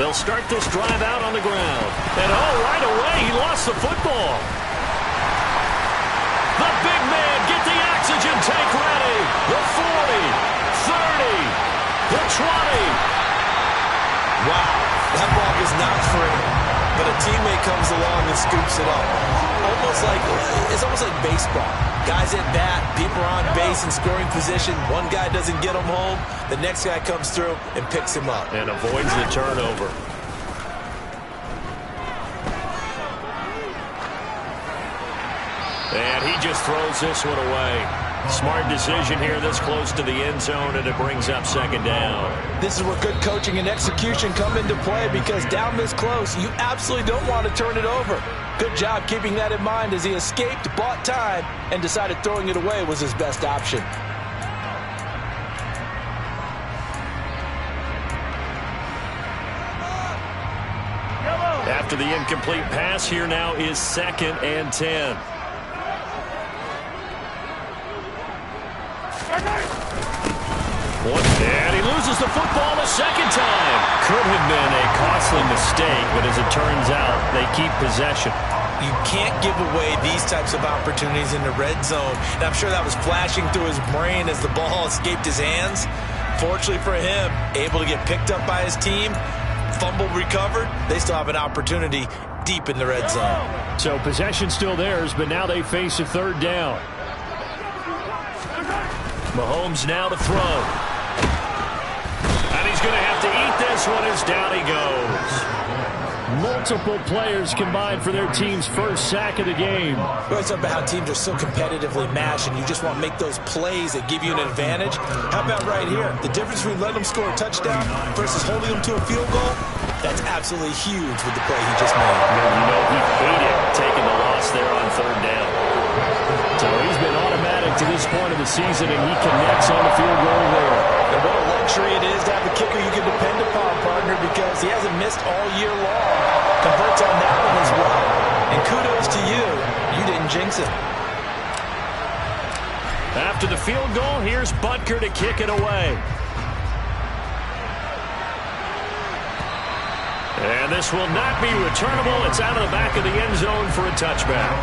They'll start this drive out on the ground. And right away, he lost the football. The big man, get the oxygen tank ready. The 40, 30, the 20. Wow, that ball was not free, but a teammate comes along and scoops it up. It's almost like baseball. Guys at bat, people are on base in scoring position. One guy doesn't get him home. The next guy comes through and picks him up. And avoids the turnover. And he just throws this one away. Smart decision here this close to the end zone, and it brings up second down. This is where good coaching and execution come into play, because down this close, you absolutely don't want to turn it over. Good job keeping that in mind as he escaped, bought time, and decided throwing it away was his best option. After the incomplete pass, here now is 2nd and 10. And he loses the football a second time. Could have been a costly mistake, but as it turns out, they keep possession. You can't give away these types of opportunities in the red zone. And I'm sure that was flashing through his brain as the ball escaped his hands. Fortunately for him, able to get picked up by his team, fumble recovered. They still have an opportunity deep in the red zone. So possession still theirs, but now they face a 3rd down. Mahomes now to throw. And he's going to have to eat this one as down he goes. Multiple players combined for their team's first sack of the game. We always talk about how teams are so competitively matched, and you just want to make those plays that give you an advantage. How about right here? The difference between letting them score a touchdown versus holding them to a field goal, that's absolutely huge with the play he just made. You know he hated taking the loss there on 3rd down. So he's been automatic to this point of the season, and he connects on the field goal there. And what a luxury it is to have a kicker you can depend upon, partner, because he hasn't missed all year long. Converts on that one as well. And kudos to you. You didn't jinx it. After the field goal, here's Butker to kick it away. And this will not be returnable. It's out of the back of the end zone for a touchback.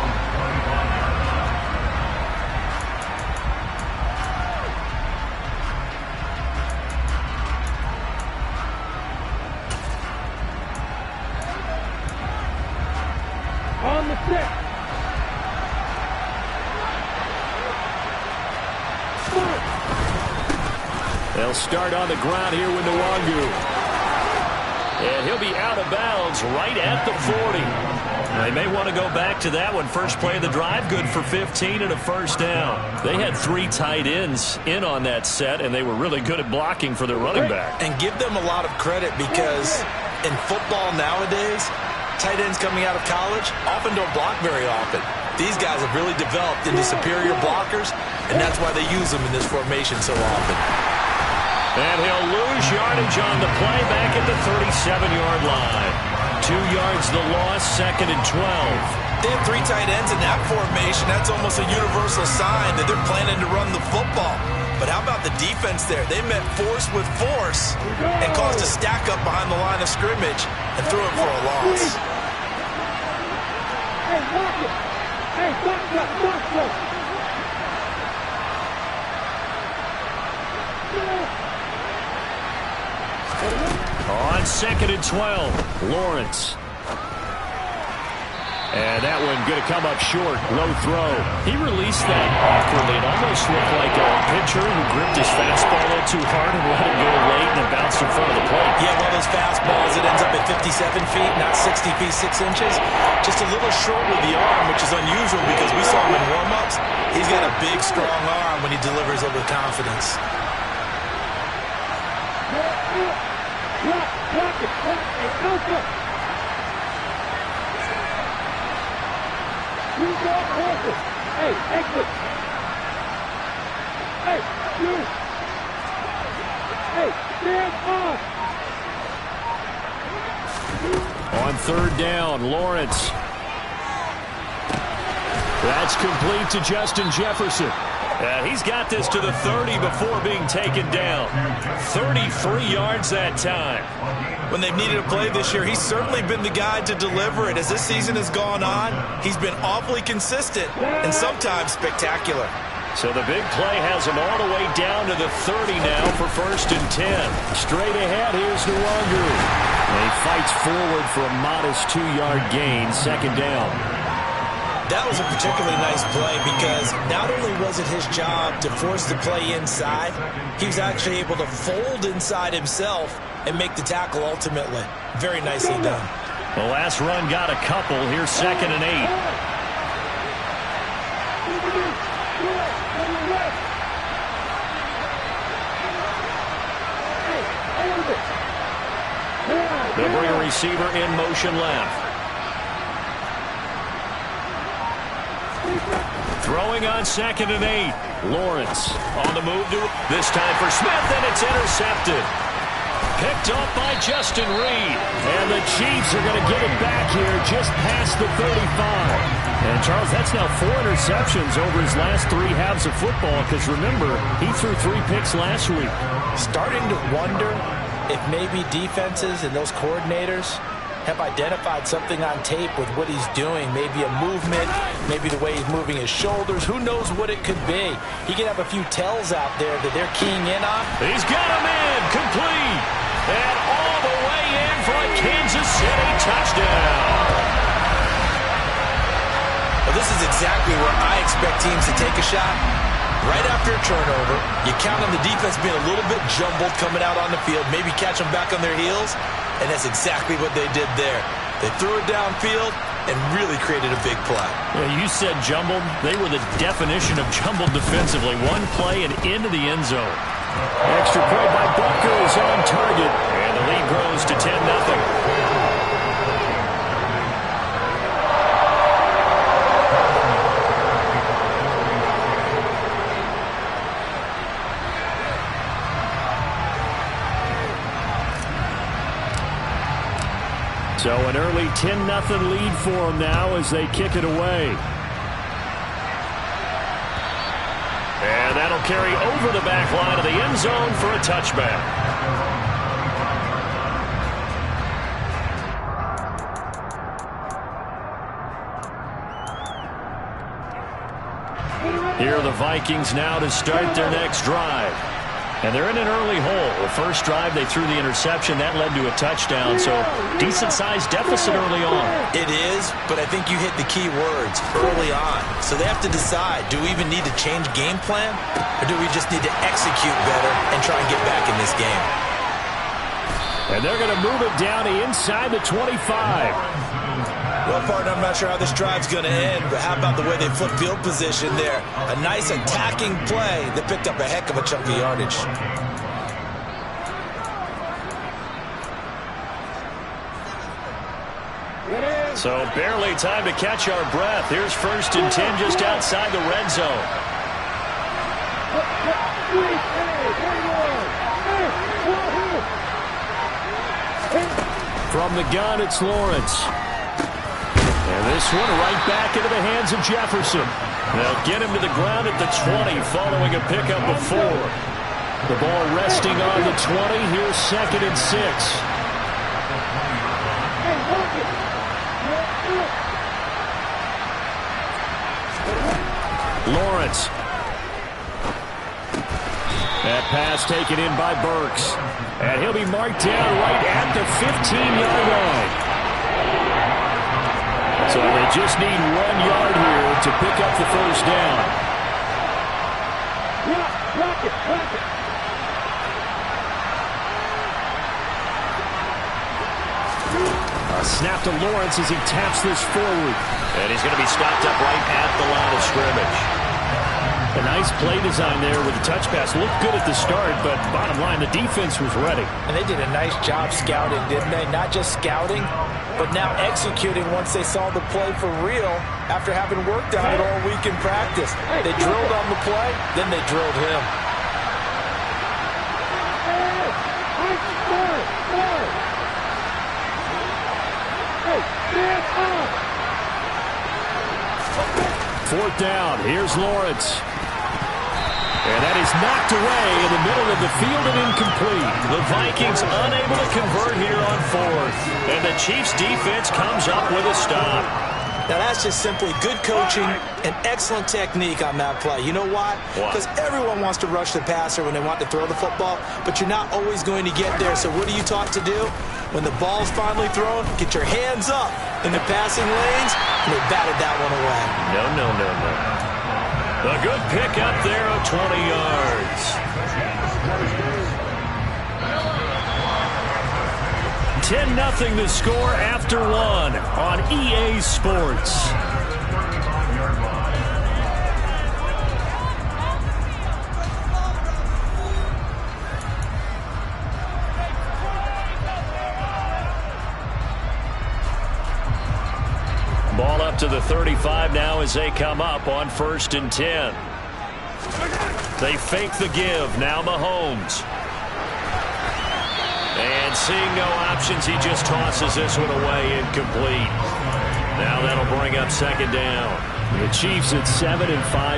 On the 6. They'll start on the ground here with Nwangu. And he'll be out of bounds right at the 40. They may want to go back to that one. First play of the drive, good for 15 and a first down. They had 3 tight ends in on that set, and they were really good at blocking for their running back. And give them a lot of credit, because in football nowadays, tight ends coming out of college often don't block very often. These guys have really developed into superior blockers, and that's why they use them in this formation so often. And he'll lose yardage on the play back at the 37-yard line. 2 yards the loss, 2nd and 12. They have 3 tight ends in that formation. That's almost a universal sign that they're planning to run the football. But how about the defense there? They met force with force and caused a stack up behind the line of scrimmage and threw it for a loss. Hey, watch it. Hey, watch it. On 2nd and 12, Lawrence. And that one going to come up short. Low throw. He released that awkwardly. It almost looked like a pitcher who gripped his fastball a little too hard and let it go late, and it bounced in front of the plate. Yeah, one of those fastballs that ends up at 57 feet, not 60 feet, 6 inches. Just a little short with the arm, which is unusual because we saw him in warm-ups. He's got a big, strong arm when he delivers it with confidence. Hey, exit. Hey, you. Hey, stand off. On 3rd down, Lawrence. That's complete to Justin Jefferson. He's got this to the 30 before being taken down. 33 yards that time. When they've needed a play this year, he's certainly been the guy to deliver it. As this season has gone on, he's been awfully consistent and sometimes spectacular. So the big play has him all the way down to the 30 now for 1st and 10. Straight ahead, here's Nwangu. And he fights forward for a modest 2-yard gain, 2nd down. That was a particularly nice play because not only was it his job to force the play inside, he was actually able to fold inside himself and make the tackle ultimately. Very nicely done. The last run got a couple. Here's 2nd and 8. They'll bring a receiver in motion left. Throwing on 2nd and 8. Lawrence on the move to this time for Smith, and it's intercepted. Picked up by Justin Reed. And the Chiefs are going to get it back here just past the 35. And, Charles, that's now 4 interceptions over his last 3 halves of football because, remember, he threw 3 picks last week. Starting to wonder if maybe defenses and those coordinators have identified something on tape with what he's doing. Maybe a movement, maybe the way he's moving his shoulders. Who knows what it could be? He could have a few tells out there that they're keying in on. He's got him in, complete, and all the way in for a Kansas City touchdown. Well, this is exactly where I expect teams to take a shot. Right after a turnover, you count on the defense being a little bit jumbled coming out on the field, maybe catch them back on their heels, and that's exactly what they did there. They threw it downfield and really created a big play. Yeah, you said jumbled. They were the definition of jumbled defensively. One play and into the end zone. Extra point by Butker is on target, and the lead grows to 10-0. So an early 10-0 lead for them now as they kick it away. And that'll carry over the back line of the end zone for a touchback. Here are the Vikings now to start their next drive. And they're in an early hole. The first drive, they threw the interception. That led to a touchdown, so decent-sized deficit early on. It is, but I think you hit the key words, early on. So they have to decide, do we even need to change game plan, or do we just need to execute better and try and get back in this game? And they're going to move it down to inside the 25. Well, partner, I'm not sure how this drive's going to end, but how about the way they flip field position there? A nice attacking play that picked up a heck of a chunk of yardage. So barely time to catch our breath. Here's 1st and 10 just outside the red zone. From the gun, it's Lawrence. And this one right back into the hands of Jefferson. They'll get him to the ground at the 20 following a pickup of 4. The ball resting on the 20. Here's 2nd and 6. Lawrence. That pass taken in by Burks. And he'll be marked down right at the 15-yard line. So they just need 1 yard here to pick up the first down. Block it. A snap to Lawrence as he taps this forward. And he's going to be stopped up right at the line of scrimmage. A nice play design there with the touch pass. Looked good at the start, but bottom line, the defense was ready. And they did a nice job scouting, didn't they? Not just scouting, but now executing once they saw the play for real after having worked on it all week in practice. They drilled on the play, then they drilled him. Fourth down. Here's Lawrence. And that is knocked away in the middle of the field and incomplete. The Vikings unable to convert here on fourth. And the Chiefs defense comes up with a stop. Now, that's just simply good coaching and excellent technique on that play. You know why? Because everyone wants to rush the passer when they want to throw the football, but you're not always going to get there. So what are you taught to do? When the ball's finally thrown, get your hands up in the passing lanes, and they batted that one away. No. A good pick up there of 20 yards. 10-0 the score after one on EA Sports. Ball up to the 35 now as they come up on 1st and 10. They fake the give. Now Mahomes. And seeing no options, he just tosses this one away, incomplete. Now that'll bring up 2nd down. The Chiefs at 7-5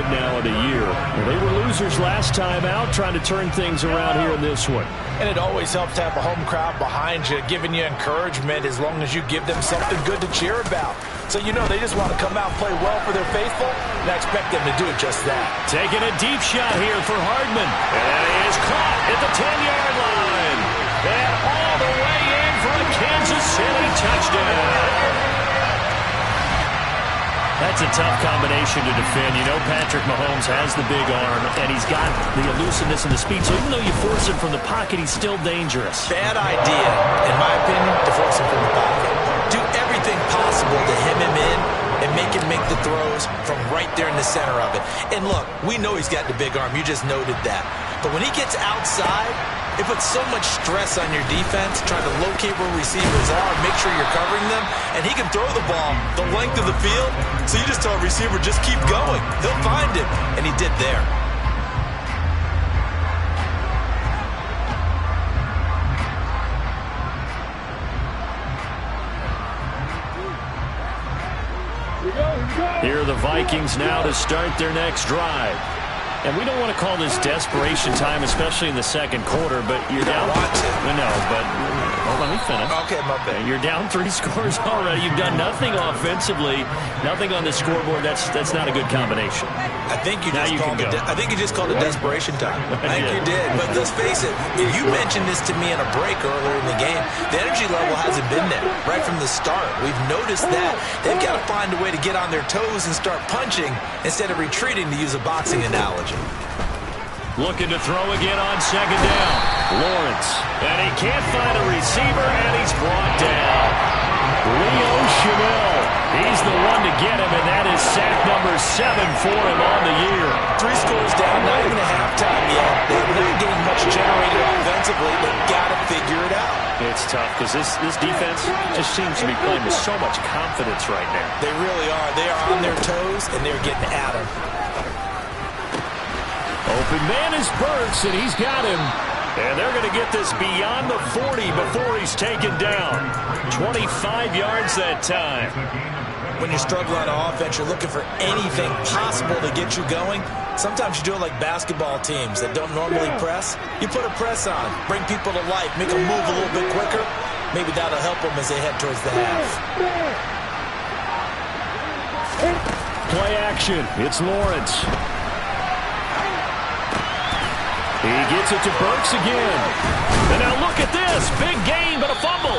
now in the year. They were losers last time out, trying to turn things around here in this one. And it always helps to have a home crowd behind you, giving you encouragement as long as you give them something good to cheer about. So you know they just want to come out and play well for their faithful, and I expect them to do just that. Taking a deep shot here for Hardman. And he is caught at the 10-yard line. And all the way in for a Kansas City touchdown. That's a tough combination to defend. You know Patrick Mahomes has the big arm, and he's got the elusiveness and the speed. So even though you force him from the pocket, he's still dangerous. Bad idea, in my opinion, to force him from the pocket. Do everything possible to hem him in and make him make the throws from right there in the center of it. And look, we know he's got the big arm. You just noted that. But when he gets outside, it puts so much stress on your defense trying to locate where receivers are, make sure you're covering them, and he can throw the ball the length of the field, so you just tell a receiver, just keep going. He'll find him, and he did there. Here are the Vikings now to start their next drive. And we don't want to call this desperation time, especially in the second quarter, but you're down. No, but let me finish. Okay, my bad. You're down 3 scores already. You've done nothing offensively, nothing on the scoreboard. That's not a good combination. I think you just called it desperation time. I think you did. But let's face it, you mentioned this to me in a break earlier in the game. The energy level hasn't been there right from the start. We've noticed that. They've got to find a way to get on their toes and start punching instead of retreating, to use a boxing analogy. Looking to throw again on 2nd down. Lawrence. And he can't find a receiver, and he's brought down. Leo Chanel. He's the one to get him, and that is sack number 7 for him on the year. 3 scores down, not even a halftime yet. They're not getting much generated offensively. They've got to figure it out. It's tough because this defense just seems to be playing with so much confidence right now. They really are. They are on their toes, and they're getting at him. Open man is Burks, and he's got him. And they're going to get this beyond the 40 before he's taken down. 25 yards that time. When you're struggling on offense, you're looking for anything possible to get you going. Sometimes you do it like basketball teams that don't normally press. You put a press on, bring people to life, make them move a little bit quicker. Maybe that'll help them as they head towards the half. Play action. It's Lawrence. He gets it to Burks again. And now look at this. Big gain, but a fumble.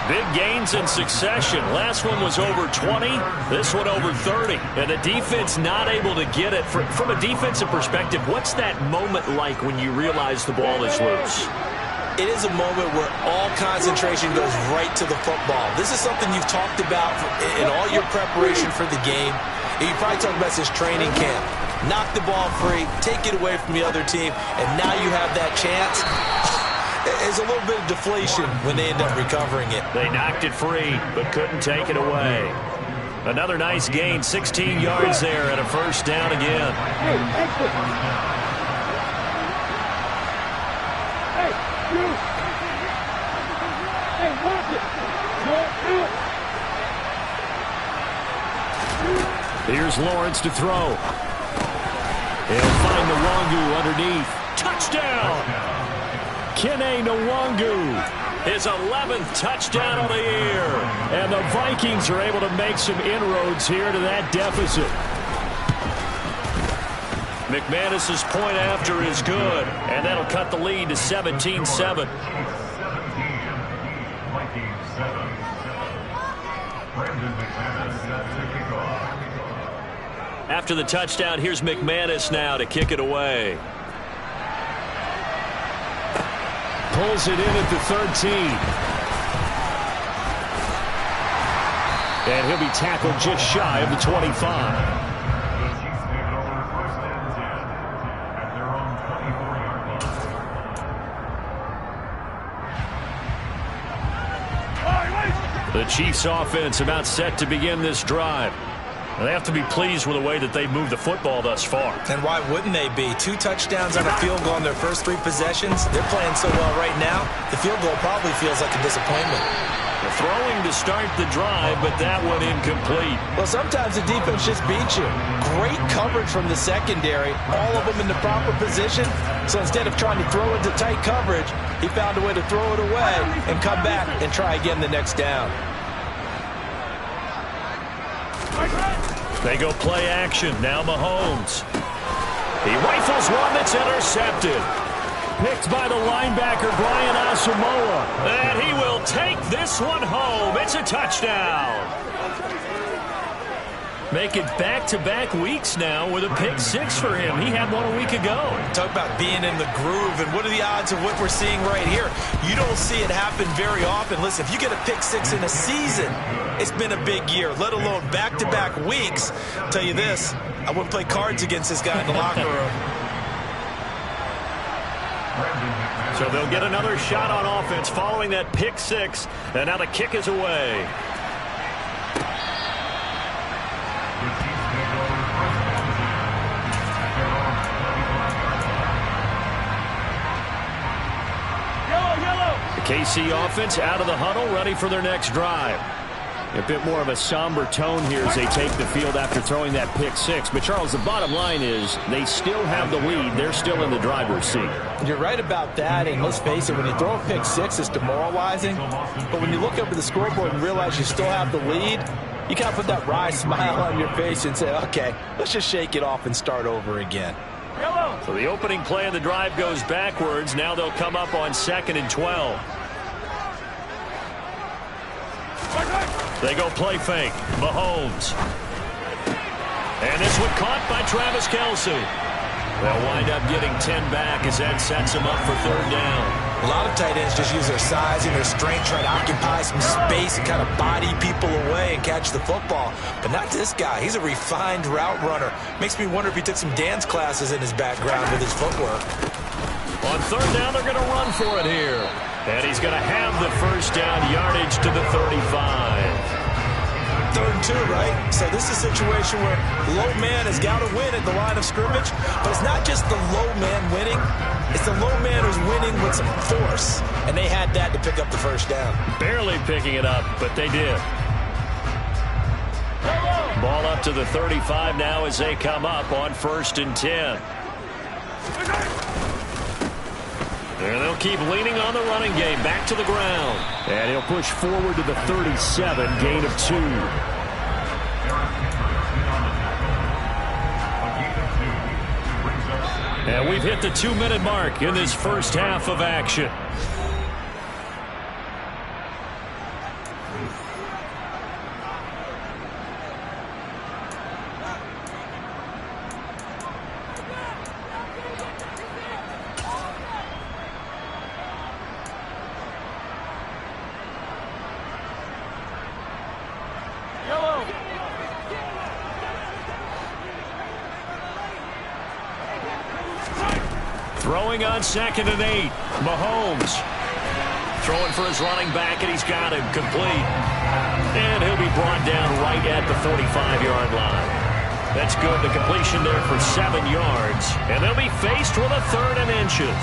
Big gains in succession. Last one was over 20. This one over 30. And the defense not able to get it. From a defensive perspective, what's that moment like when you realize the ball is loose? It is a moment where all concentration goes right to the football. This is something you've talked about in all your preparation for the game. You probably talked about this training camp. Knock the ball free, take it away from the other team, and now you have that chance. There's a little bit of deflation when they end up recovering it. They knocked it free, but couldn't take it away. Another nice gain, 16 yards there, and a 1st down again. Hey, exit. Hey, you. Hey, watch it. Go out. Here's Lawrence to throw. He'll find the Nwangu underneath. Touchdown! Kene Nwangu. His 11th touchdown of the year. And the Vikings are able to make some inroads here to that deficit. McManus's point after is good, and that'll cut the lead to 17-7. After the touchdown, here's McManus now to kick it away. Pulls it in at the 13. And he'll be tackled just shy of the 25. The Chiefs offense about set to begin this drive. They have to be pleased with the way that they've moved the football thus far. And why wouldn't they be? 2 touchdowns on a field goal in their first 3 possessions. They're playing so well right now, the field goal probably feels like a disappointment. The throwing to start the drive, but that one incomplete. Well, sometimes the defense just beats you. Great coverage from the secondary, all of them in the proper position. So instead of trying to throw into tight coverage, he found a way to throw it away and come back and try again the next down. They go play action. Now Mahomes. He rifles one that's intercepted. Picked by the linebacker, Brian Asamoah. And he will take this one home. It's a touchdown. Make it back-to-back weeks now with a pick 6 for him. He had one a week ago. Talk about being in the groove, and what are the odds of what we're seeing right here? You don't see it happen very often. Listen, if you get a pick 6 in a season, it's been a big year, let alone back-to-back weeks. I'll tell you this, I wouldn't play cards against this guy in the locker room. So they'll get another shot on offense following that pick 6, and now the kick is away. KC offense out of the huddle, ready for their next drive. A bit more of a somber tone here as they take the field after throwing that pick 6. But, Charles, the bottom line is they still have the lead. They're still in the driver's seat. You're right about that, and let's face it, when you throw a pick 6, it's demoralizing. But when you look up at the scoreboard and realize you still have the lead, you kind of put that wry smile on your face and say, okay, let's just shake it off and start over again. So the opening play of the drive goes backwards. Now they'll come up on 2nd and 12. They go play fake. Mahomes. And this one caught by Travis Kelce. They'll wind up getting 10 back as that sets them up for 3rd down. A lot of tight ends just use their size and their strength, try to occupy some space and kind of body people away and catch the football. But not this guy. He's a refined route runner. Makes me wonder if he took some dance classes in his background with his footwork. On 3rd down, they're going to run for it here. And he's going to have the 1st down yardage to the 35. 3rd and 2, right? So this is a situation where low man has got to win at the line of scrimmage. But it's not just the low man winning. It's the low man who's winning with some force. And they had that to pick up the 1st down. Barely picking it up, but they did. Ball up to the 35 now as they come up on 1st and 10. And they'll keep leaning on the running game. Back to the ground. And he'll push forward to the 37, gain of 2. And we've hit the 2-minute mark in this first half of action. Throwing on 2nd and 8. Mahomes throwing for his running back, and he's got him complete. And he'll be brought down right at the 45-yard line. That's good. The completion there for 7 yards. And they'll be faced with a 3rd and inches.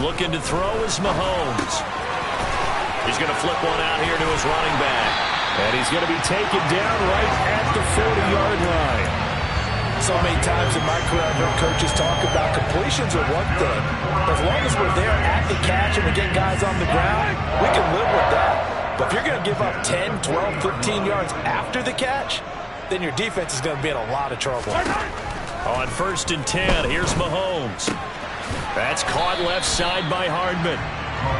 Looking to throw is Mahomes. He's going to flip one out here to his running back. And he's going to be taken down right at the 40-yard line. So many times in my career, I've heard coaches talk about completions are one thing. But as long as we're there at the catch and we get guys on the ground, we can live with that. But if you're going to give up 10, 12, 15 yards after the catch, then your defense is going to be in a lot of trouble. On 1st and 10, here's Mahomes. That's caught left side by Hardman.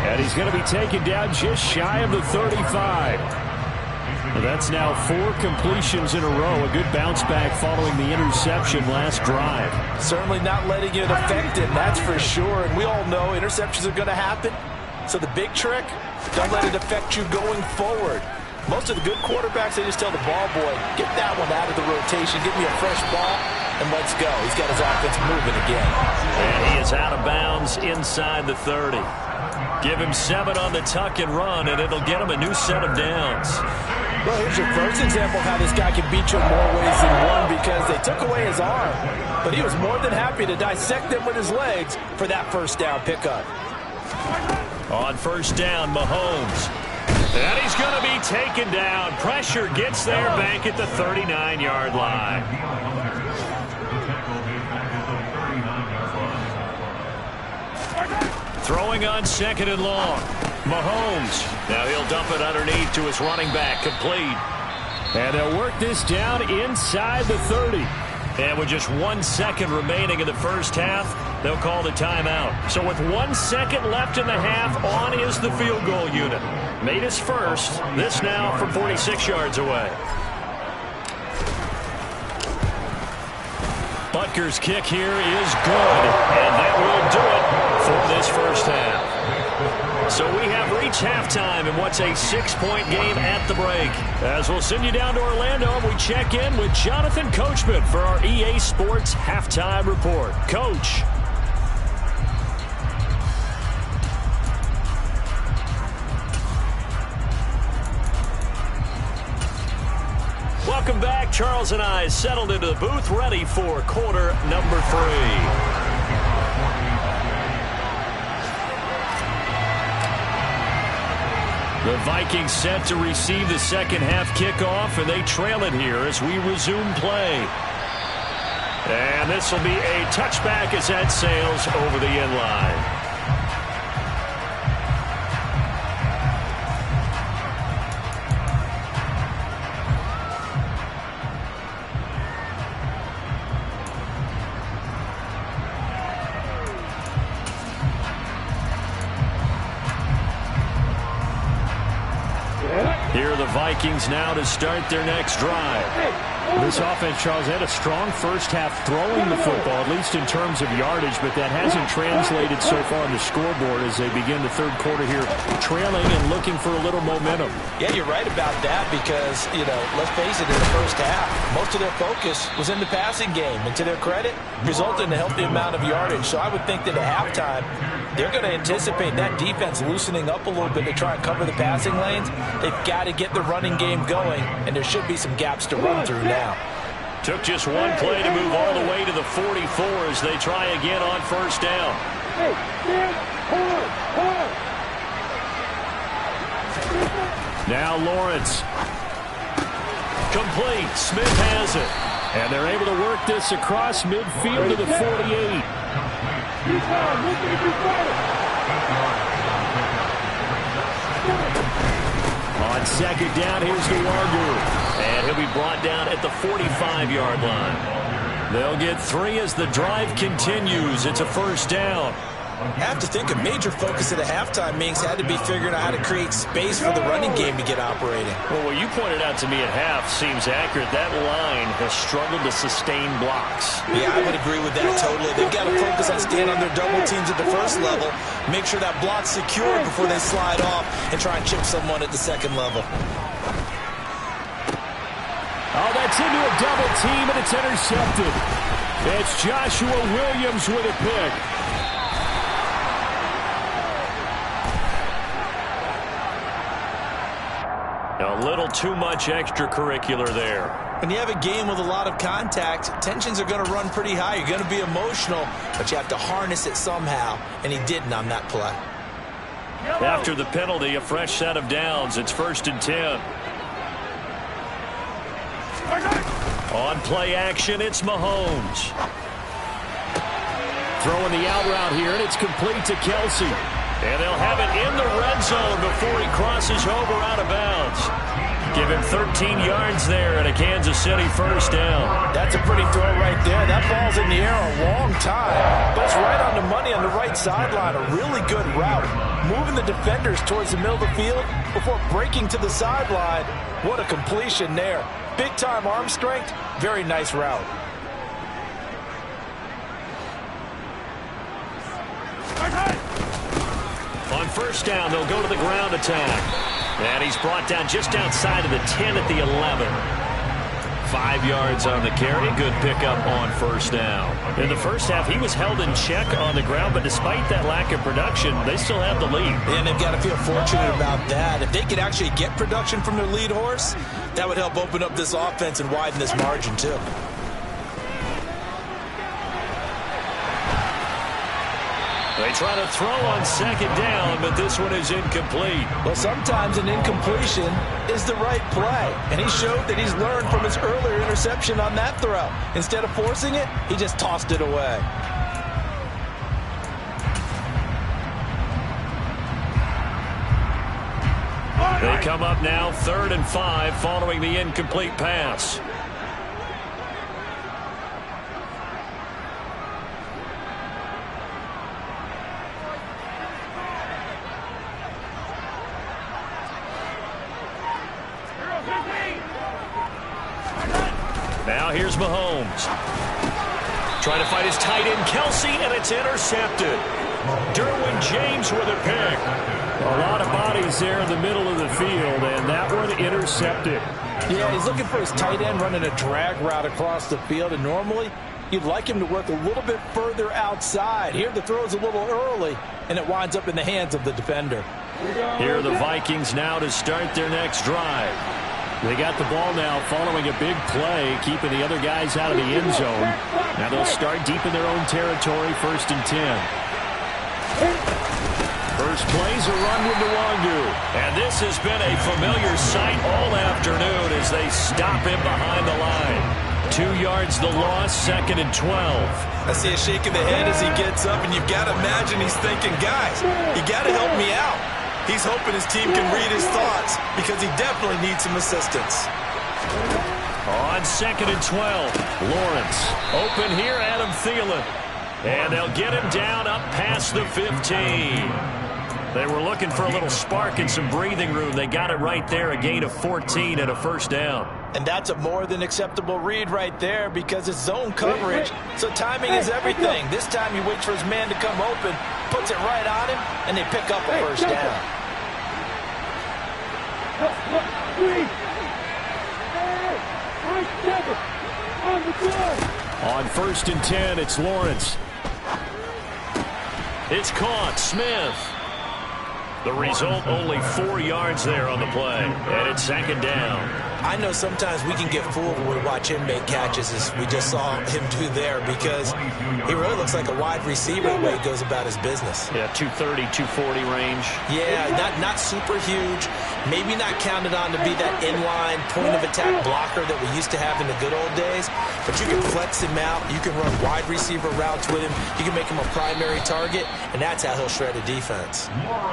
And he's going to be taken down just shy of the 35. Well, that's now 4 completions in a row. A good bounce back following the interception last drive. Certainly not letting it affect him, that's for sure. And we all know interceptions are going to happen. So the big trick, don't let it affect you going forward. Most of the good quarterbacks, they just tell the ball boy, get that one out of the rotation, give me a fresh ball, and let's go. He's got his offense moving again. And he is out of bounds inside the 30. Give him 7 on the tuck and run, and it'll get him a new set of downs. Well, here's your first example of how this guy can beat you in more ways than one, because they took away his arm, but he was more than happy to dissect them with his legs for that first down pickup. On 1st down, Mahomes. And he's going to be taken down. Pressure gets there back at the 39-yard line. Throwing on 2nd and long. Mahomes. Now he'll dump it underneath to his running back. Complete. And they'll work this down inside the 30. And with just 1 second remaining in the first half, they'll call the timeout. So with 1 second left in the half, on is the field goal unit. Made his first. This now from 46 yards away. Butker's kick here is good. And that will do it for this first half. So we have reached halftime in what's a 6-point game at the break. As we'll send you down to Orlando, we check in with Jonathan Coachman for our EA Sports Halftime Report. Coach. Welcome back. Charles and I settled into the booth, ready for quarter number 3. The Vikings set to receive the second half kickoff, and they trail it here as we resume play. And this will be a touchback as that sails over the end line. Here are the Vikings now to start their next drive. This offense, Charles, had a strong first half throwing the football, at least in terms of yardage, but that hasn't translated so far on the scoreboard as they begin the third quarter here, trailing and looking for a little momentum. Yeah, you're right about that because, let's face it, in the first half, most of their focus was in the passing game. And to their credit, resulted in a healthy amount of yardage. So I would think that at halftime, they're going to anticipate that defense loosening up a little bit to try and cover the passing lanes. They've got to get the running game going, and there should be some gaps to run through now. Took just one play to move all the way to the 44 as they try again on first down. Hey, stand, hold on. Now Lawrence. Complete. Smith has it. And they're able to work this across midfield to the 48. On second down, here's the Wagyu. And he'll be brought down at the 45-yard line. They'll get 3 as the drive continues. It's a first down. I have to think a major focus at the halftime means had to be figuring out how to create space for the running game to get operating. Well, what you pointed out to me at half seems accurate. That line has struggled to sustain blocks. Yeah, I would agree with that totally. They've got to focus on staying on their double teams at the first level, make sure that block's secure before they slide off and try and chip someone at the second level. Oh, that's into a double team, and it's intercepted. It's Joshua Williams with a pick. A little too much extracurricular there. When you have a game with a lot of contact, tensions are going to run pretty high. You're going to be emotional, but you have to harness it somehow, and he didn't on that play. After the penalty, a fresh set of downs. It's 1st and 10. On play action, it's Mahomes. Throwing the out route here, and it's complete to Kelsey. And they'll have it in the red zone before he crosses over out of bounds. Give him 13 yards there and a Kansas City first down. That's a pretty throw right there. That ball's in the air a long time, but it's right on the money on the right sideline. A really good route. Moving the defenders towards the middle of the field before breaking to the sideline. What a completion there. Big-time arm strength. Very nice route. On first down, they'll go to the ground attack. And he's brought down just outside of the 10 at the 11. 5 yards on the carry. Good pickup on first down. In the first half, he was held in check on the ground, but despite that lack of production, they still have the lead. And they've got to feel fortunate about that. If they could actually get production from their lead horse, that would help open up this offense and widen this margin, too. They try to throw on second down, but this one is incomplete. Well, sometimes an incompletion is the right play, and he showed that he's learned from his earlier interception on that throw. Instead of forcing it, he just tossed it away. They come up now 3rd and 5 following the incomplete pass. Now here's Mahomes. Trying to find his tight end, Kelsey, and it's intercepted. Derwin James with a pick. A lot of bodies there in the middle of the field, and that one intercepted. Yeah, he's looking for his tight end running a drag route across the field, and normally you'd like him to work a little bit further outside. Here the throw's a little early, and it winds up in the hands of the defender. Here are the Vikings now to start their next drive. They got the ball now following a big play, keeping the other guys out of the end zone. Now they'll start deep in their own territory, 1st and 10. First play's a run with Nwangu. And this has been a familiar sight all afternoon as they stop him behind the line. 2 yards the loss, 2nd and 12. I see a shake of the head as he gets up, and you've got to imagine he's thinking, guys, you got to help me out. He's hoping his team can read his thoughts because he definitely needs some assistance. On 2nd and 12, Lawrence. Open here, Adam Thielen. And they'll get him down up past the 15. They were looking for a little spark and some breathing room. They got it right there, a gain of 14 and a first down. And that's a more than acceptable read right there because it's zone coverage, so timing is everything. This time he waits for his man to come open, puts it right on him, and they pick up a first down. On 1st and 10, it's Lawrence. It's caught. Smith. The result, only 4 yards there on the play. And it's 2nd down. I know sometimes we can get fooled when we watch him make catches, as we just saw him do there, because he really looks like a wide receiver the way he goes about his business. Yeah, 230, 240 range. Yeah, not super huge. Maybe not counted on to be that inline point-of-attack blocker that we used to have in the good old days, but you can flex him out. You can run wide receiver routes with him. You can make him a primary target, and that's how he'll shred a defense.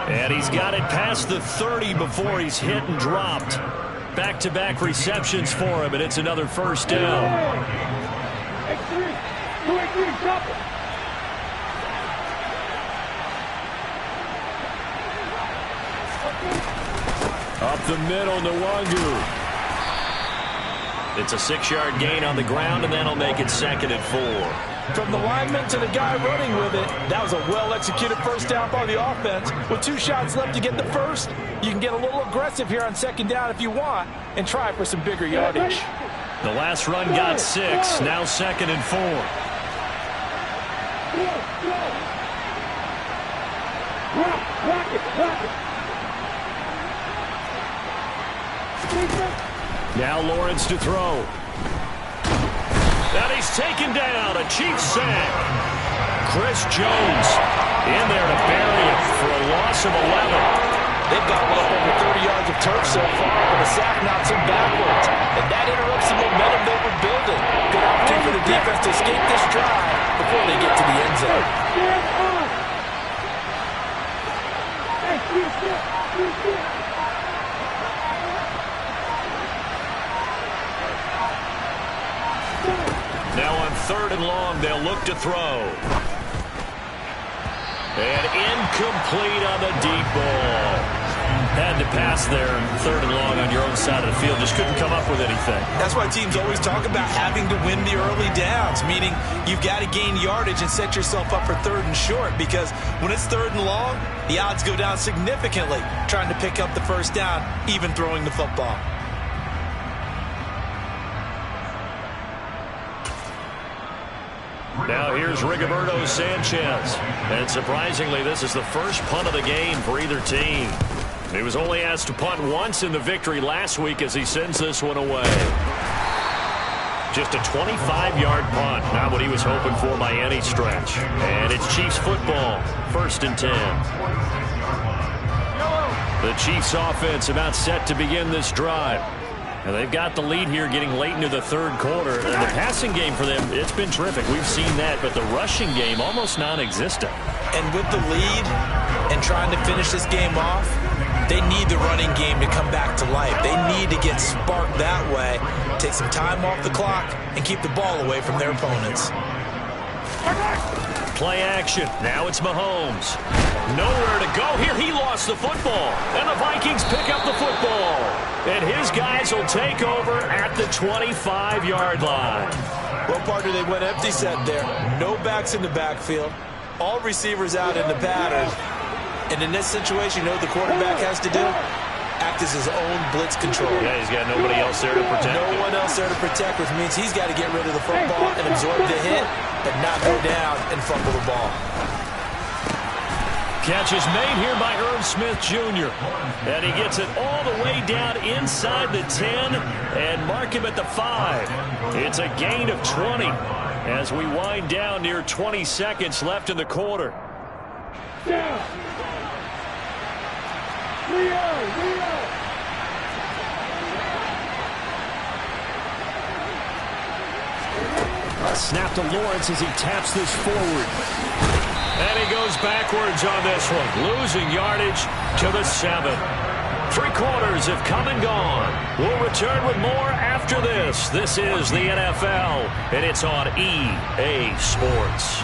And he's got it past the 30 before he's hit and dropped. Back-to-back receptions for him, and it's another first down. Up the middle, Nwangu. It's a 6-yard gain on the ground, and that'll make it 2nd and 4. From the lineman to the guy running with it, that was a well-executed first down by the offense. With 2 shots left to get the first, you can get a little aggressive here on 2nd down if you want and try for some bigger yardage. The last run got 6, now 2nd and 4. Now Lawrence to throw. And he's taken down, a Chiefs sack. Chris Jones in there to bury him for a loss of 11. They've got well over 30 yards of turf so far, but the sack knocks him backwards. And that interrupts the momentum they were building. Good opportunity for the defense to escape this drive before they get to the end zone. Now on 3rd and long, they'll look to throw. And incomplete on the deep ball. Had to pass there, 3rd and long on your own side of the field. Just couldn't come up with anything. That's why teams always talk about having to win the early downs, meaning you've got to gain yardage and set yourself up for 3rd and short, because when it's 3rd and long, the odds go down significantly trying to pick up the first down, even throwing the football. Now here's Rigoberto Sanchez. And surprisingly, this is the first punt of the game for either team. He was only asked to punt once in the victory last week as he sends this one away. Just a 25-yard punt. Not what he was hoping for by any stretch. And it's Chiefs football. 1st and 10. The Chiefs offense about set to begin this drive. And they've got the lead here getting late into the 3rd quarter. And the passing game for them, it's been terrific. We've seen that, but the rushing game almost non-existent. And with the lead and trying to finish this game off, they need the running game to come back to life. They need to get sparked that way, take some time off the clock, and keep the ball away from their opponents. Play action. Now it's Mahomes. Nowhere to go here. He lost the football. And the Vikings pick up the football. And his guys will take over at the 25-yard line. Well, partner, they went empty set there. No backs in the backfield. All receivers out in the pattern. And in this situation, you know what the quarterback has to do? Act as his own blitz control. Yeah, he's got nobody else there to protect. No one else there to protect, which means he's got to get rid of the football and absorb the hit, but not go down and fumble the ball. Catch is made here by Irv Smith Jr. And he gets it all the way down inside the 10 and mark him at the 5. It's a gain of 20 as we wind down near 20 seconds left in the quarter. Down. Snap to Lawrence as he taps this forward. And he goes backwards on this one, losing yardage to the 7. 3 quarters have come and gone. We'll return with more after this. This is the NFL, and it's on EA Sports.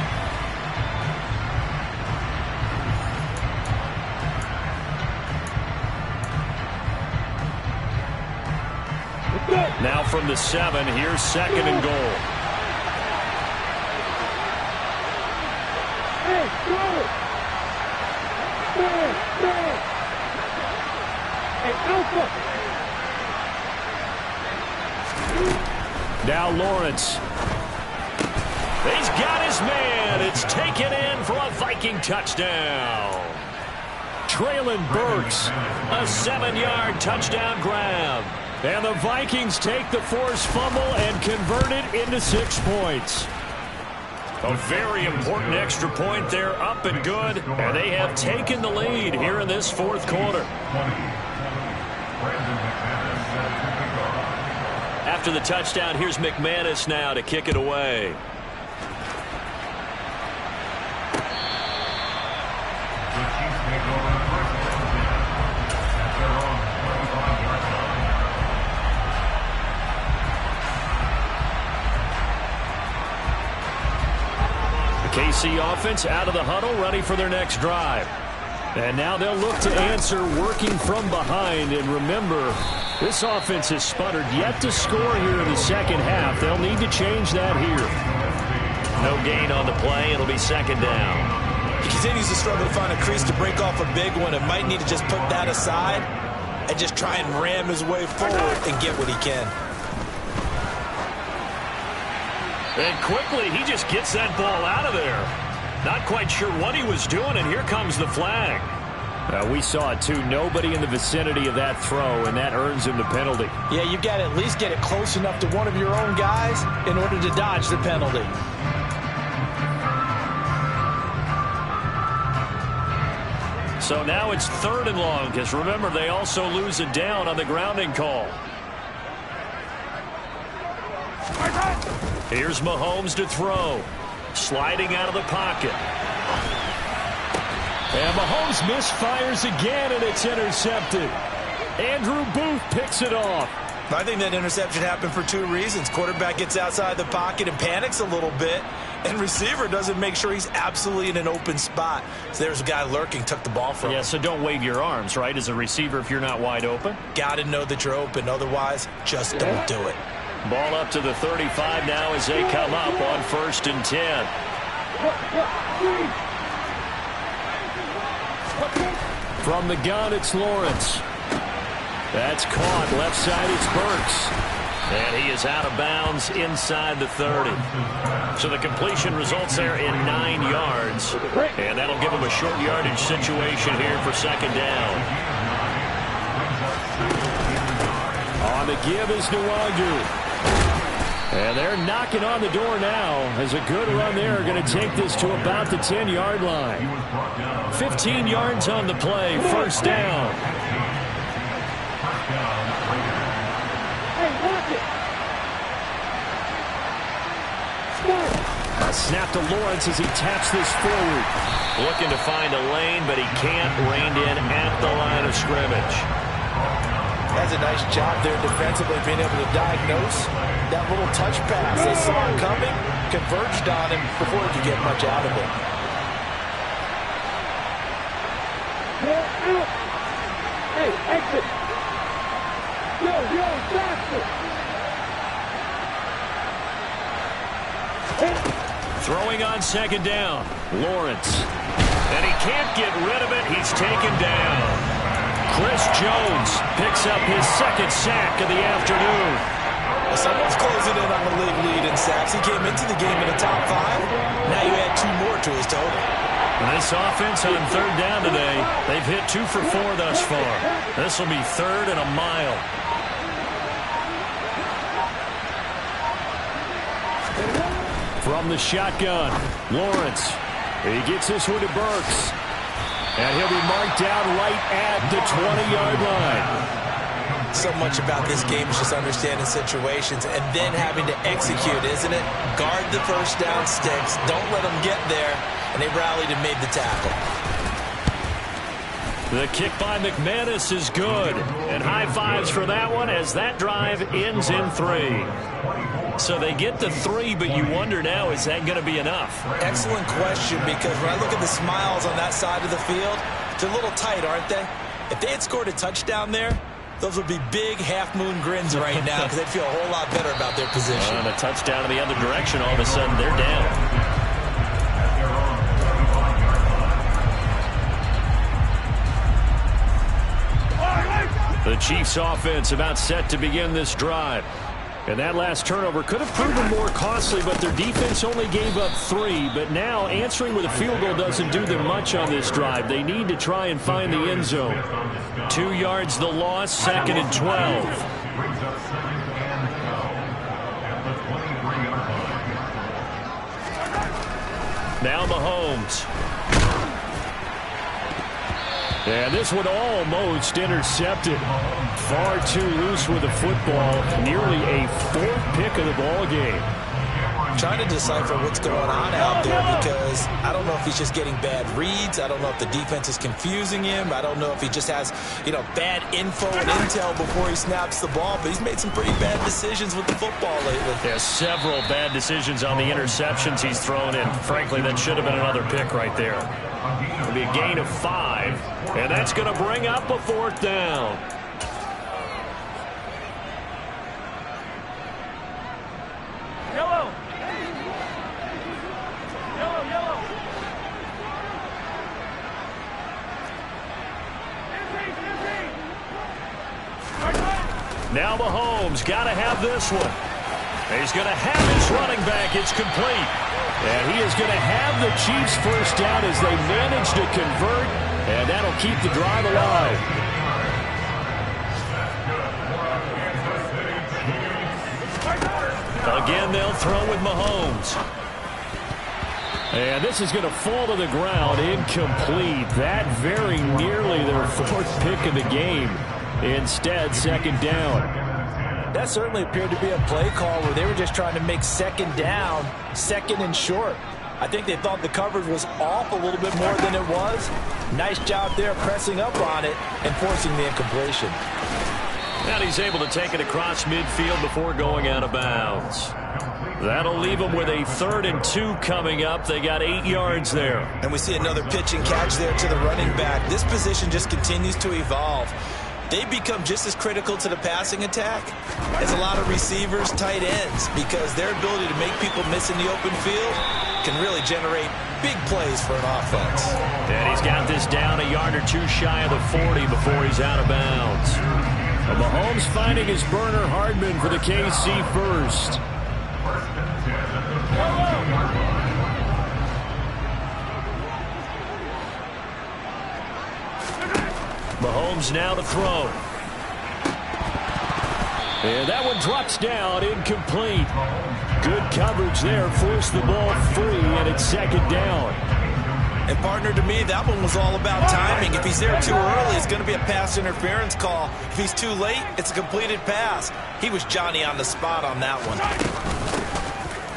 Now from the 7, here's 2nd and goal. Now Lawrence. He's got his man. It's taken in for a Viking touchdown. Traylon Burks, a 7-yard touchdown grab. And the Vikings take the forced fumble and convert it into 6 points. A very important extra point there, up and good. And they have taken the lead here in this 4th quarter. After the touchdown, here's McManus now to kick it away. KC offense out of the huddle, ready for their next drive. And now they'll look to answer working from behind. And remember, this offense has sputtered yet to score here in the 2nd half. They'll need to change that here. No gain on the play. It'll be 2nd down. He continues to struggle to find a crease to break off a big one and might need to just put that aside and just try and ram his way forward and get what he can. And quickly, he just gets that ball out of there. Not quite sure what he was doing, and here comes the flag. We saw it, too. Nobody in the vicinity of that throw, and that earns him the penalty. Yeah, you've got to at least get it close enough to one of your own guys in order to dodge the penalty. So now it's 3rd and long, because remember, they also lose it down on the grounding call. Here's Mahomes to throw. Sliding out of the pocket. And Mahomes misfires again, and it's intercepted. Andrew Booth picks it off. I think that interception happened for 2 reasons. Quarterback gets outside the pocket and panics a little bit, and receiver doesn't make sure he's absolutely in an open spot. So there's a guy lurking, took the ball from him. Yeah, so don't wave your arms, right, as a receiver if you're not wide open. Got to know that you're open. Otherwise, just don't do it. Ball up to the 35 now as they come up on 1st and 10. From the gun, it's Lawrence. That's caught. Left side, it's Burks. And he is out of bounds inside the 30. So the completion results there in 9 yards. And that'll give him a short yardage situation here for 2nd down. On the give is Nwangu. And they're knocking on the door now as a good run there are going to take this to about the 10-yard line. 15 yards on the play, 1st down. A snap to Lawrence as he taps this forward. Looking to find a lane, but he can't rein in at the line of scrimmage. Has a nice job there defensively, being able to diagnose that little touch pass. They saw it coming, converged on him before he could get much out of it. Hey, exit. Yo, faster. Throwing on 2nd down. Lawrence. And he can't get rid of it. He's taken down. Chris Jones picks up his 2nd sack of the afternoon. Well, someone's closing in on the league lead in sacks. He came into the game in the top 5. Now you add 2 more to his total. This offense on 3rd down today, they've hit 2 for 4 thus far. This will be 3rd and a mile. From the shotgun, Lawrence. He gets this one to Burks. And he'll be marked down right at the 20-yard line. So much about this game is just understanding situations and then having to execute, isn't it? Guard the 1st down sticks. Don't let them get there. And they rallied and made the tackle. The kick by McManus is good. And high fives for that one as that drive ends in 3. So they get the 3, but you wonder now, is that going to be enough? Excellent question, because when I look at the smiles on that side of the field, they're a little tight, aren't they? If they had scored a touchdown there, those would be big half-moon grins right now because they'd feel a whole lot better about their position. And a touchdown in the other direction, all of a sudden they're down. The Chiefs offense about set to begin this drive. And that last turnover could have proven more costly, but their defense only gave up 3. But now answering with a field goal doesn't do them much on this drive. They need to try and find the end zone. 2 yards the loss, 2nd and 12. Now Mahomes. And this one almost intercepted. Far too loose with the football. Nearly a 4th pick of the ball game. Trying to decipher what's going on out there because I don't know if he's just getting bad reads. I don't know if the defense is confusing him. I don't know if he just has, bad info and intel before he snaps the ball. But he's made some pretty bad decisions with the football lately. There's several bad decisions on the interceptions he's thrown in. Frankly, that should have been another pick right there. It'll be a gain of 5, and that's going to bring up a 4th down. Yellow. Now Mahomes got to have this one. He's going to have his running back. It's complete. And he is going to have the Chiefs 1st down as they manage to convert, and that'll keep the drive alive. Again, they'll throw with Mahomes. And this is going to fall to the ground, incomplete. That very nearly their fourth pick of the game. Instead, second down. That certainly appeared to be a play call where they were just trying to make second down, second and short. I think they thought the coverage was off a little bit more than it was. Nice job there pressing up on it and forcing the incompletion. And he's able to take it across midfield before going out of bounds. That'll leave them with a 3rd and 2 coming up. They got 8 yards there. And we see another pitch and catch there to the running back. This position just continues to evolve. They become just as critical to the passing attack as a lot of receivers, tight ends, because their ability to make people miss in the open field can really generate big plays for an offense. And he's got this down a yard or two shy of the 40 before he's out of bounds. Mahomes finding his burner Hardman for the KC first. Mahomes now to throw. And that one drops down, incomplete. Good coverage there, forced the ball free, and it's second down. And partner, to me, that one was all about timing. If he's there too early, it's going to be a pass interference call. If he's too late, it's a completed pass. He was Johnny on the spot on that one.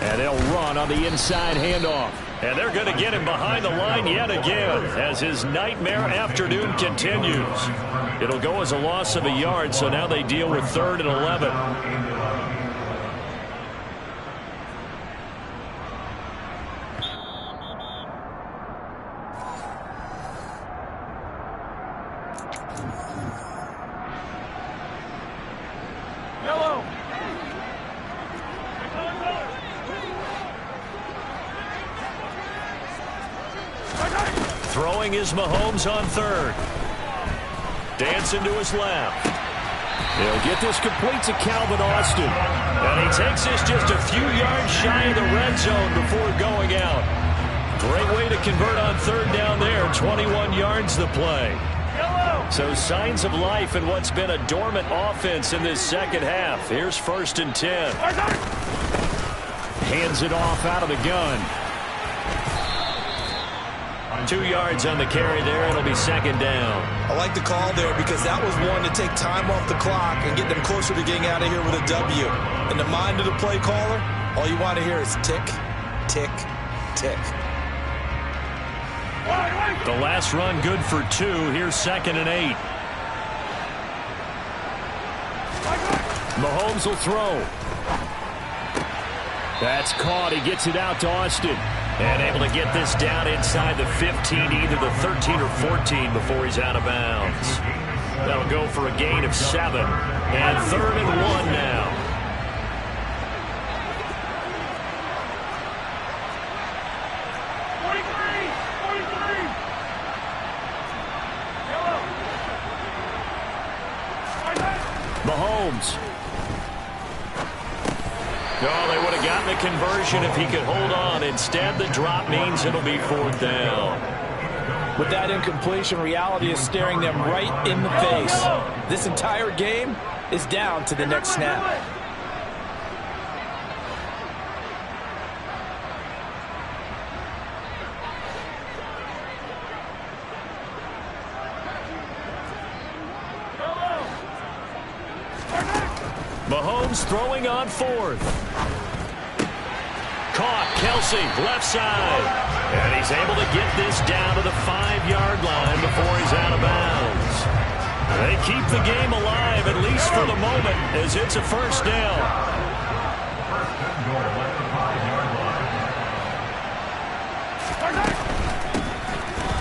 And they'll run on the inside handoff. And they're going to get him behind the line yet again as his nightmare afternoon continues. It'll go as a loss of a yard, so now they deal with 3rd and 11. Throwing is Mahomes on 3rd. Dancing to his left. He'll get this complete to Calvin Austin. And he takes this just a few yards shy of the red zone before going out. Great way to convert on 3rd down there. 21 yards the play. So signs of life in what's been a dormant offense in this second half. Here's 1st and 10. Hands it off out of the gun. 2 yards on the carry there. It'll be second down. I like the call there because that was one to take time off the clock and get them closer to getting out of here with a W. In the mind of the play caller, all you want to hear is tick, tick, tick. The last run good for 2. Here's 2nd and 8. Mahomes will throw. That's caught. He gets it out to Austin. And able to get this down inside the 15, either the 13 or 14 before he's out of bounds. That'll go for a gain of 7. And 3rd and 1 now. Mahomes. Oh, they would have gotten the conversion if he could hold on. Instead, the drop means it'll be 4th down. With that incompletion, reality is staring them right in the face. This entire game is down to the next snap. Mahomes throwing on 4th. Caught. Kelsey, left side. And he's able to get this down to the 5-yard line before he's out of bounds. They keep the game alive, at least for the moment, as it's a 1st down.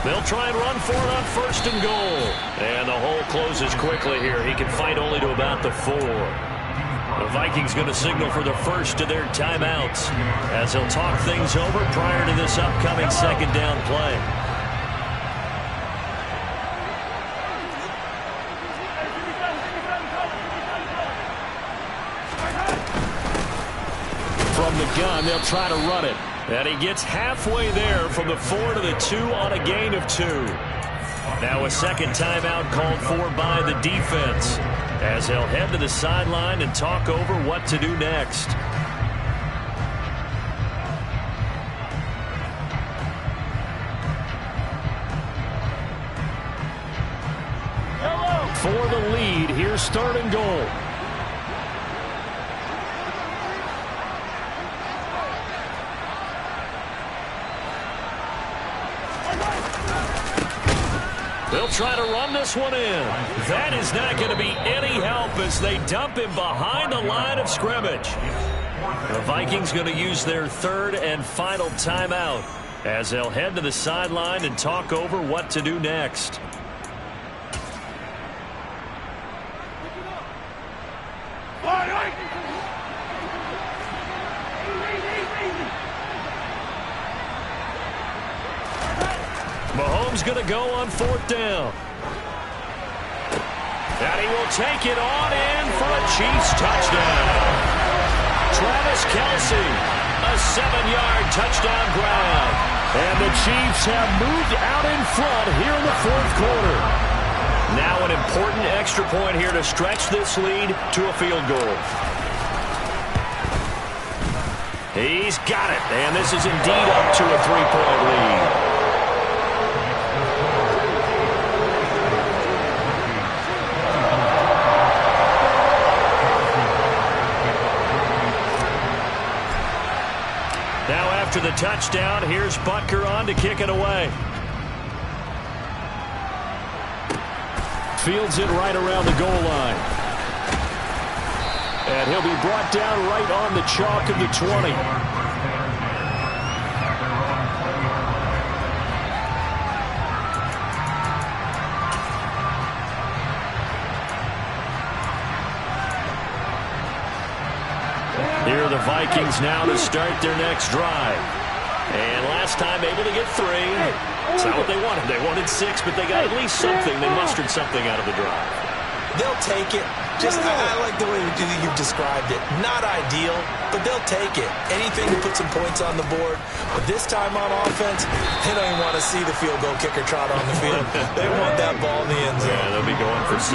They'll try and run for it on 1st and goal. And the hole closes quickly here. He can fight only to about the 4. The Vikings going to signal for the first of their timeouts as they'll talk things over prior to this upcoming 2nd down play. From the gun, they'll try to run it. And he gets halfway there from the 4 to the 2 on a gain of 2. Now a 2nd timeout called for by the defense, as they'll head to the sideline and talk over what to do next. for the lead. Here's third and goal. They'll try to run this one in. That is not going to be any help as they dump him behind the line of scrimmage. The Vikings going to use their third and final timeout as they'll head to the sideline and talk over what to do next. Mahomes going to go on fourth down. And he will take it on in for a Chiefs touchdown. Travis Kelce, a 7-yard touchdown grab. And the Chiefs have moved out in front here in the fourth quarter. Now an important extra point here to stretch this lead to a field goal. He's got it, and this is indeed up to a 3-point lead. After the touchdown, here's Butker on to kick it away. Fields it right around the goal line. And he'll be brought down right on the chalk of the 20. Here are the Vikings now to start their next drive. And last time able to get 3. It's not what they wanted. They wanted 6, but they got at least something. They mustered something out of the drive. They'll take it. I like the way you've described it. Not ideal, but they'll take it. Anything to put some points on the board. But this time on offense, they don't even want to see the field goal kicker trot on the field. They want that ball in the end zone. Yeah, they'll be going for 6.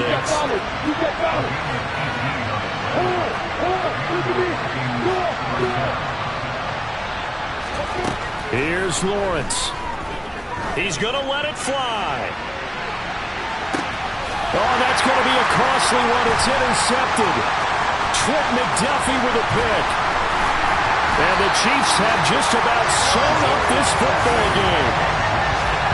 Here's Lawrence. He's going to let it fly. Oh, that's going to be a costly one. It's intercepted. Trent McDuffie with a pick. And the Chiefs have just about sewn up this football game.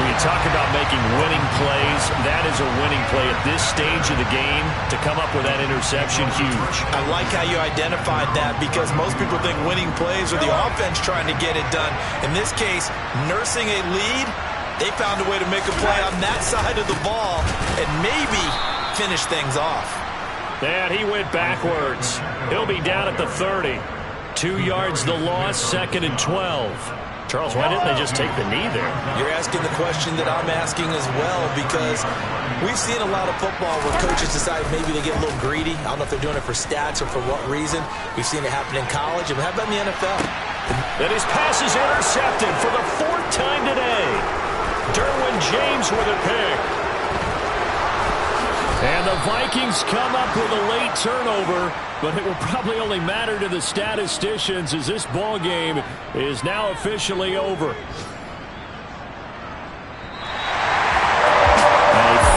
When you talk about making winning plays, that is a winning play at this stage of the game. To come up with that interception, huge. I like how you identified that because most people think winning plays are the offense trying to get it done. In this case, nursing a lead, they found a way to make a play on that side of the ball and maybe finish things off. And he went backwards. He'll be down at the 30. 2 yards the loss, 2nd and 12. Charles, why didn't they just take the knee there? You're asking the question that I'm asking as well because we've seen a lot of football where coaches decide maybe they get a little greedy. I don't know if they're doing it for stats or for what reason. We've seen it happen in college. And how about in the NFL? And his pass is intercepted for the 4th time today. Derwin James with a pick. And the Vikings come up with a late turnover, but it will probably only matter to the statisticians as this ball game is now officially over. A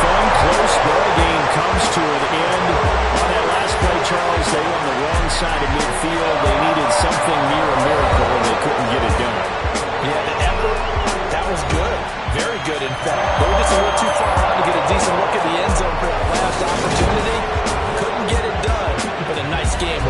fun, close ball game comes to an end. On that last play, Charles, they were on the wrong side of midfield. They needed something near a miracle, and they couldn't get it done. Yeah, the effort, that was good. Very good, in fact. They were just a little too far out to get a decent look at the end zone for that last opportunity. Couldn't get it done, but a nice game.